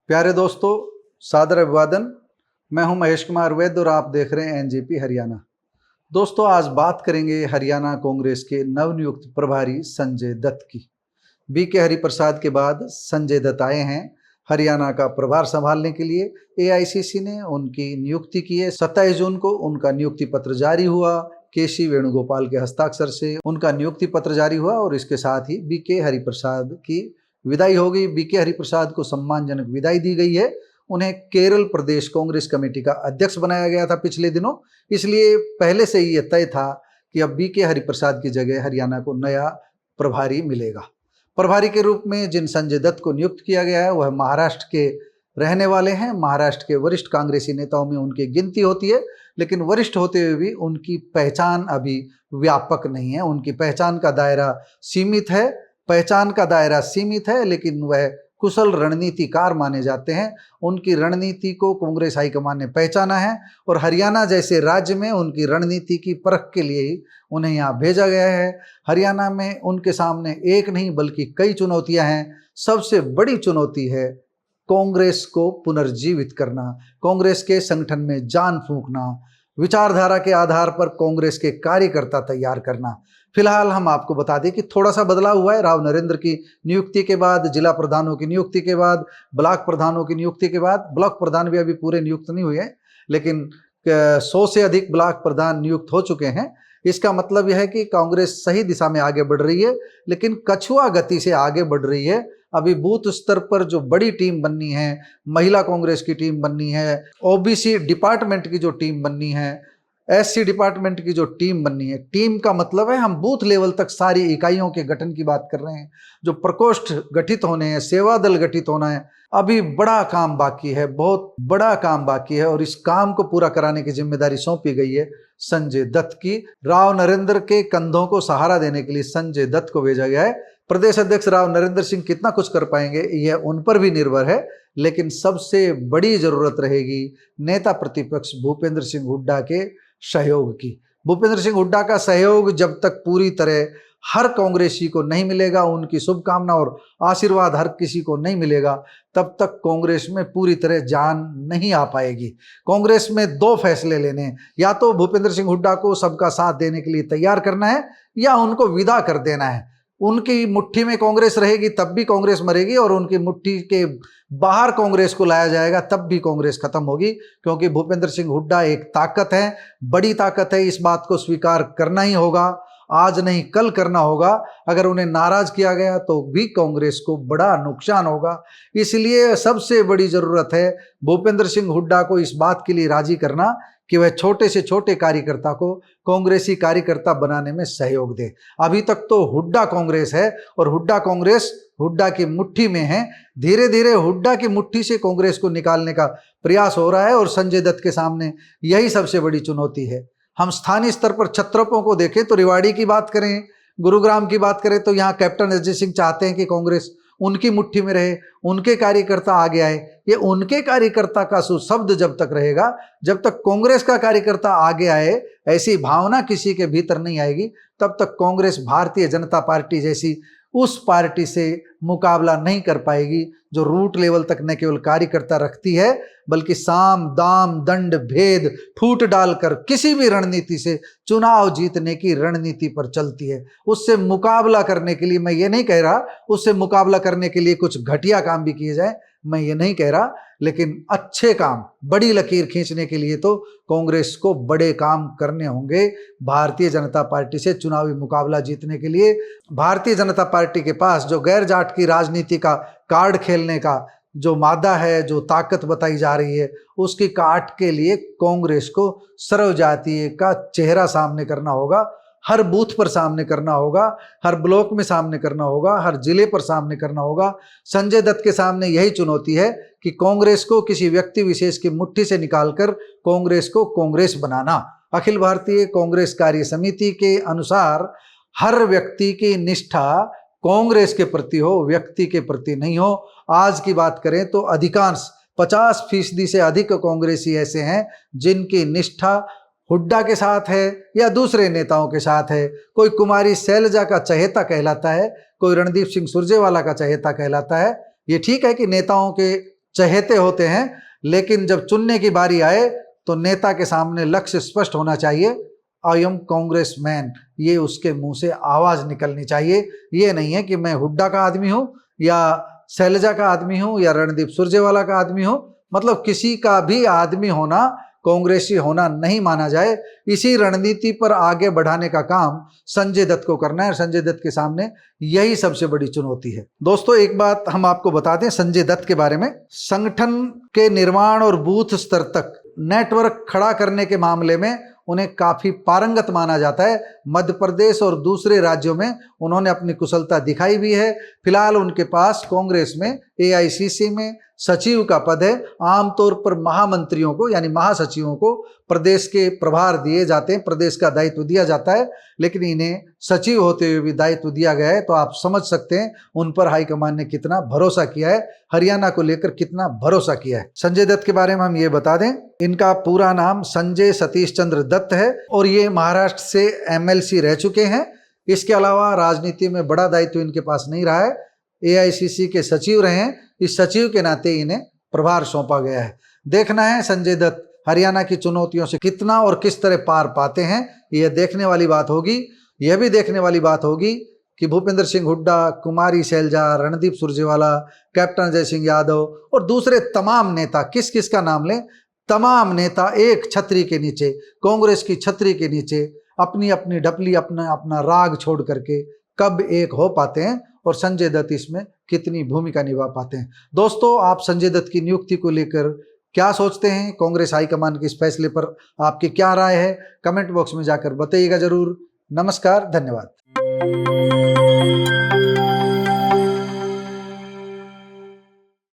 प्यारे दोस्तों, सादर अभिवादन। मैं हूं महेश कुमार वैद्य और आप देख रहे हैं एनजेपी हरियाणा। दोस्तों, आज बात करेंगे हरियाणा कांग्रेस के नवनियुक्त प्रभारी संजय दत्त की। बीके हरिप्रसाद के बाद संजय दत्त आए हैं हरियाणा का प्रभार संभालने के लिए। एआईसीसी ने उनकी नियुक्ति की है। 27 जून को उनका नियुक्ति पत्र जारी हुआ। केसी वेणुगोपाल के हस्ताक्षर से उनका नियुक्ति पत्र जारी हुआ और इसके साथ ही बीके हरिप्रसाद की विदाई हो गई। बीके हरिप्रसाद को सम्मानजनक विदाई दी गई है। उन्हें केरल प्रदेश कांग्रेस कमेटी का अध्यक्ष बनाया गया था पिछले दिनों, इसलिए पहले से ही यह तय था कि अब बीके हरिप्रसाद की जगह हरियाणा को नया प्रभारी मिलेगा। प्रभारी के रूप में जिन संजय दत्त को नियुक्त किया गया है वह महाराष्ट्र के रहने वाले हैं। महाराष्ट्र के वरिष्ठ कांग्रेसी नेताओं में उनकी गिनती होती है, लेकिन वरिष्ठ होते हुए भी उनकी पहचान अभी व्यापक नहीं है। उनकी पहचान का दायरा सीमित है, लेकिन वह कुशल रणनीतिकार माने जाते हैं। उनकी रणनीति को कांग्रेस हाईकमान ने पहचाना है और हरियाणा जैसे राज्य में उनकी रणनीति की परख के लिए ही उन्हें यहाँ भेजा गया है। हरियाणा में उनके सामने एक नहीं बल्कि कई चुनौतियां हैं। सबसे बड़ी चुनौती है कांग्रेस को पुनर्जीवित करना, कांग्रेस के संगठन में जान फूंकना, विचारधारा के आधार पर कांग्रेस के कार्यकर्ता तैयार करना। फिलहाल हम आपको बता दें कि थोड़ा सा बदलाव हुआ है। राव नरेंद्र की नियुक्ति के बाद, जिला प्रधानों की नियुक्ति के बाद, ब्लॉक प्रधानों की नियुक्ति के बाद, ब्लॉक प्रधान भी अभी पूरे नियुक्त नहीं हुए हैं, लेकिन 100 से अधिक ब्लॉक प्रधान नियुक्त हो चुके हैं। इसका मतलब यह है कि कांग्रेस सही दिशा में आगे बढ़ रही है, लेकिन कछुआ गति से आगे बढ़ रही है। अभी बूथ स्तर पर जो बड़ी टीम बननी है, महिला कांग्रेस की टीम बननी है, ओबीसी डिपार्टमेंट की जो टीम बननी है, एससी डिपार्टमेंट की जो टीम बननी है, टीम का मतलब है हम बूथ लेवल तक सारी इकाइयों के गठन की बात कर रहे हैं। जो प्रकोष्ठ गठित होने हैं, सेवा दल गठित होना है, अभी बड़ा काम बाकी है, बहुत बड़ा काम बाकी है और इस काम को पूरा कराने की जिम्मेदारी सौंपी गई है संजय दत्त की। राव नरेंद्र के कंधों को सहारा देने के लिए संजय दत्त को भेजा गया है। प्रदेश अध्यक्ष राव नरेंद्र सिंह कितना कुछ कर पाएंगे यह उन पर भी निर्भर है, लेकिन सबसे बड़ी जरूरत रहेगी नेता प्रतिपक्ष भूपेंद्र सिंह हुड्डा के सहयोग की। भूपेंद्र सिंह हुड्डा का सहयोग जब तक पूरी तरह हर कांग्रेसी को नहीं मिलेगा, उनकी शुभकामना और आशीर्वाद हर किसी को नहीं मिलेगा, तब तक कांग्रेस में पूरी तरह जान नहीं आ पाएगी। कांग्रेस में दो फैसले लेने हैं, या तो भूपेंद्र सिंह हुड्डा को सबका साथ देने के लिए तैयार करना है या उनको विदा कर देना है। उनकी मुट्ठी में कांग्रेस रहेगी तब भी कांग्रेस मरेगी और उनकी मुट्ठी के बाहर कांग्रेस को लाया जाएगा तब भी कांग्रेस खत्म होगी, क्योंकि भूपेंद्र सिंह हुड्डा एक ताकत है, बड़ी ताकत है। इस बात को स्वीकार करना ही होगा, आज नहीं कल करना होगा। अगर उन्हें नाराज किया गया तो भी कांग्रेस को बड़ा नुकसान होगा। इसलिए सबसे बड़ी जरूरत है भूपेंद्र सिंह हुड्डा को इस बात के लिए राजी करना कि वह छोटे से छोटे कार्यकर्ता को कांग्रेसी कार्यकर्ता बनाने में सहयोग दे। अभी तक तो हुड्डा कांग्रेस है और हुड्डा कांग्रेस हुड्डा की मुट्ठी में है। धीरे धीरे हुड्डा की मुट्ठी से कांग्रेस को निकालने का प्रयास हो रहा है और संजय दत्त के सामने यही सबसे बड़ी चुनौती है। हम स्थानीय स्तर पर छत्रपों को देखें तो रेवाड़ी की बात करें, गुरुग्राम की बात करें तो यहाँ कैप्टन अजय सिंह चाहते हैं कि कांग्रेस उनकी मुट्ठी में रहे, उनके कार्यकर्ता आगे आए। ये उनके कार्यकर्ता का सुशब्द जब तक रहेगा, जब तक कांग्रेस का कार्यकर्ता आगे आए, ऐसी भावना किसी के भीतर नहीं आएगी, तब तक कांग्रेस भारतीय जनता पार्टी जैसी उस पार्टी से मुकाबला नहीं कर पाएगी जो रूट लेवल तक न केवल कार्यकर्ता रखती है बल्कि साम दाम दंड भेद फूट डालकर किसी भी रणनीति से चुनाव जीतने की रणनीति पर चलती है। उससे मुकाबला करने के लिए, मैं ये नहीं कह रहा उससे मुकाबला करने के लिए कुछ घटिया काम भी किए जाए, मैं ये नहीं कह रहा, लेकिन अच्छे काम, बड़ी लकीर खींचने के लिए तो कांग्रेस को बड़े काम करने होंगे। भारतीय जनता पार्टी से चुनावी मुकाबला जीतने के लिए भारतीय जनता पार्टी के पास जो गैर जाट की राजनीति का कार्ड खेलने का जो मादा है, जो ताकत बताई जा रही है, उसकी काट के लिए कांग्रेस को सर्वजातीय का चेहरा सामने करना होगा। हर बूथ पर सामने करना होगा, हर ब्लॉक में सामने करना होगा, हर जिले पर सामने करना होगा। संजय दत्त के सामने यही चुनौती है कि कांग्रेस को किसी व्यक्ति विशेष की मुट्ठी से निकालकर कांग्रेस को कांग्रेस बनाना। अखिल भारतीय कांग्रेस कार्य समिति के अनुसार हर व्यक्ति की निष्ठा कांग्रेस के प्रति हो, व्यक्ति के प्रति नहीं हो। आज की बात करें तो अधिकांश 50% से अधिक कांग्रेसी ऐसे हैं जिनकी निष्ठा हुड्डा के साथ है या दूसरे नेताओं के साथ है। कोई कुमारी शैलजा का चहेता कहलाता है, कोई रणदीप सिंह सुरजेवाला का चहेता कहलाता है। ये ठीक है कि नेताओं के चहेते होते हैं, लेकिन जब चुनने की बारी आए तो नेता के सामने लक्ष्य स्पष्ट होना चाहिए। आई एम कांग्रेस मैन, ये उसके मुंह से आवाज निकलनी चाहिए। ये नहीं है कि मैं हुड्डा का आदमी हूं या शैलजा का आदमी हूं या रणदीप सुरजेवाला का आदमी हूं, मतलब किसी का भी आदमी होना कांग्रेसी होना नहीं माना जाए। इसी रणनीति पर आगे बढ़ाने का काम संजय दत्त को करना है। संजय दत्त के सामने यही सबसे बड़ी चुनौती है। दोस्तों, एक बात हम आपको बता दें संजय दत्त के बारे में, संगठन के निर्माण और बूथ स्तर तक नेटवर्क खड़ा करने के मामले में उन्हें काफी पारंगत माना जाता है। मध्य प्रदेश और दूसरे राज्यों में उन्होंने अपनी कुशलता दिखाई भी है। फिलहाल उनके पास कांग्रेस में एआईसीसी में सचिव का पद है। आमतौर पर महामंत्रियों को यानी महासचिवों को प्रदेश के प्रभार दिए जाते हैं, प्रदेश का दायित्व दिया जाता है, लेकिन इन्हें सचिव होते हुए भी दायित्व दिया गया है। तो आप समझ सकते हैं उन पर हाईकमान ने कितना भरोसा किया है, हरियाणा को लेकर कितना भरोसा किया है। संजय दत्त के बारे में हम ये बता दें, इनका पूरा नाम संजय सतीश चंद्र दत्त है और ये महाराष्ट्र से एमएलसी रह चुके हैं। इसके अलावा राजनीति में बड़ा दायित्व इनके पास नहीं रहा है। एआईसीसी के सचिव रहे हैं, इस सचिव के नाते इन्हें प्रभार सौंपा गया है। देखना है संजय दत्त हरियाणा की चुनौतियों से कितना और किस तरह पार पाते हैं, यह देखने वाली बात होगी। यह भी देखने वाली बात होगी कि भूपेंद्र सिंह हुड्डा, कुमारी शैलजा, रणदीप सुरजेवाला, कैप्टन अजय सिंह यादव और दूसरे तमाम नेता, किस किस का नाम लें, तमाम नेता एक छतरी के नीचे, कांग्रेस की छतरी के नीचे अपनी अपनी ढपली, अपना अपना राग छोड़ करके कब एक हो पाते हैं और संजय दत्त इसमें कितनी भूमिका निभा पाते हैं। दोस्तों, आप संजय दत्त की नियुक्ति को लेकर क्या सोचते हैं? कांग्रेस हाईकमान के इस फैसले पर आपकी क्या राय है? कमेंट बॉक्स में जाकर बताइएगा जरूर। नमस्कार, धन्यवाद।